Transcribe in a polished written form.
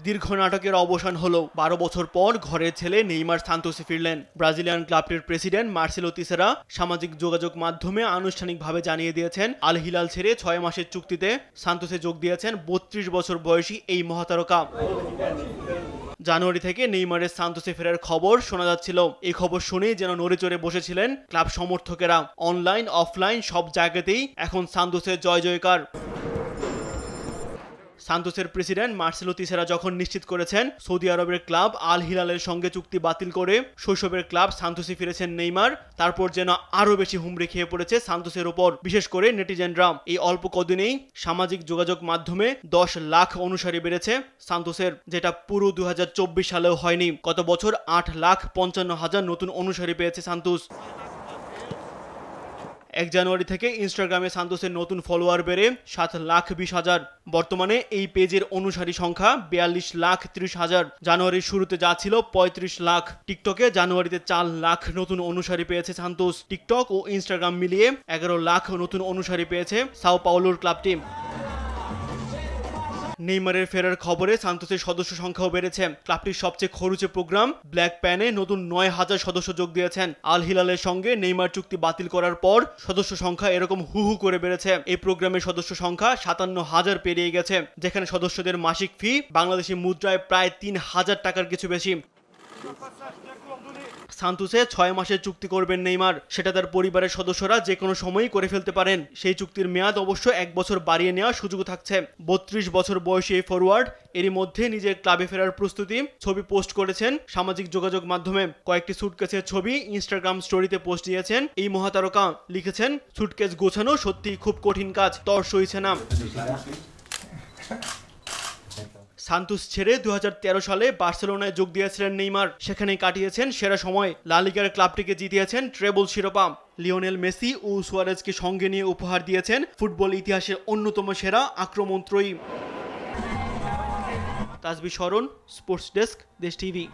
দীর্ঘ নাটকের অবসান হলো। 12 বছর পর ঘরের ছেলে নেইমার সান্তোসে ফিরলেন। ব্রাজিলিয়ান ক্লাবটির প্রেসিডেন্ট মার্সেলো তিসেরা সামাজিক যোগাযোগ মাধ্যমে আনুষ্ঠানিকভাবে জানিয়ে দিয়েছেন, আল হিলাল ছেড়ে 6 মাসের চুক্তিতে সান্তোসে যোগ দিয়েছেন 32 বছর বয়সী এই মহাতারকা। জানুয়ারি থেকে নেইমারের সান্তোসে ফেরার খবর শোনা যাচ্ছিল। এই খবর শুনেই যেন নড়ে চড়ে বসেছিলেন ক্লাব সমর্থকেরা। অনলাইন অফলাইন সব জায়গাতেই এখন সান্তোসের জয় জয়কার। সান্তোসের প্রেসিডেন্ট মার্সেলো তিসেরা যখন নিশ্চিত করেছেন সৌদি আরবের ক্লাব আল হিলালের সঙ্গে চুক্তি বাতিল করে শৈশবের ক্লাব সান্তোসে ফিরেছেন নেইমার, তারপর যেন আরও বেশি হুমড়ি খেয়ে পড়েছে সান্তোসের ওপর, বিশেষ করে নেটিজেনরা। এই অল্প কদিনেই সামাজিক যোগাযোগ মাধ্যমে 10 লাখ অনুসারী বেড়েছে সান্তোসের, যেটা পুরো 2024 সালেও হয়নি। গত বছর 8,55,000 নতুন অনুসারী পেয়েছে সান্তোস। 1 জানুয়ারি থেকে ইনস্টাগ্রামে সান্তোসের নতুন ফলোয়ার বেড়ে 7,20,000। বর্তমানে এই পেজের অনুসারী সংখ্যা 42,30,000। জানুয়ারির শুরুতে যা ছিল 35 লাখ। টিকটকে জানুয়ারিতে 4 লাখ নতুন অনুসারী পেয়েছে সান্তোস। টিকটক ও ইনস্টাগ্রাম মিলিয়ে 11 লাখ নতুন অনুসারী পেয়েছে সাও পাওলোর ক্লাবটি। নেইমারের ফেরার খবরে সান্তোসের সদস্য সংখ্যাও বেড়েছে। ক্লাবটির সবচেয়ে খরুচে প্রোগ্রাম ব্ল্যাক প্যানে নতুন 9,000 সদস্য যোগ দিয়েছেন। আল হিলালের সঙ্গে নেইমার চুক্তি বাতিল করার পর সদস্য সংখ্যা এরকম হু হু করে বেড়েছে। এই প্রোগ্রামের সদস্য সংখ্যা 57,000 পেরিয়ে গেছে, যেখানে সদস্যদের মাসিক ফি বাংলাদেশি মুদ্রায় প্রায় 3,000 টাকার কিছু বেশি। সান্তোসে 6 মাসের চুক্তি করবেন নেইমার, সেটা তার পরিবারের সদস্যরা যে কোনো সময়ই করে ফেলতে পারেন। সেই চুক্তির মেয়াদ অবশ্য 1 বছর বাড়িয়ে নেওয়ার সুযোগ থাকছে। 32 বছর বয়সী এই ফরওয়ার্ড এরই মধ্যে নিজের ক্লাবে ফেরার প্রস্তুতি ছবি পোস্ট করেছেন সামাজিক যোগাযোগ মাধ্যমে। কয়েকটি সুটকেসের ছবি ইনস্টাগ্রাম স্টোরিতে পোস্ট দিয়েছেন এই মহাতারকা। লিখেছেন, সুটকেস গোছানো সত্যিই খুব কঠিন কাজ, তর সইছে না। সান্তোস ছেড়ে 2013 সালে বার্সেলোনায় যোগ দিয়েছিলেন নেইমার। সেখানেই কাটিয়েছেন সেরা সময়। লা লিগার ক্লাবটিকে জিতিয়েছেন ট্রেবল শিরোপা। লিওনেল মেসি ও সুয়ারেজকে সঙ্গে নিয়ে উপহার দিয়েছেন ফুটবল ইতিহাসের অন্যতম সেরা আক্রমণত্রয়ী। তাসবিহ শরণ, স্পোর্টস ডেস্ক, দেশ টিভি।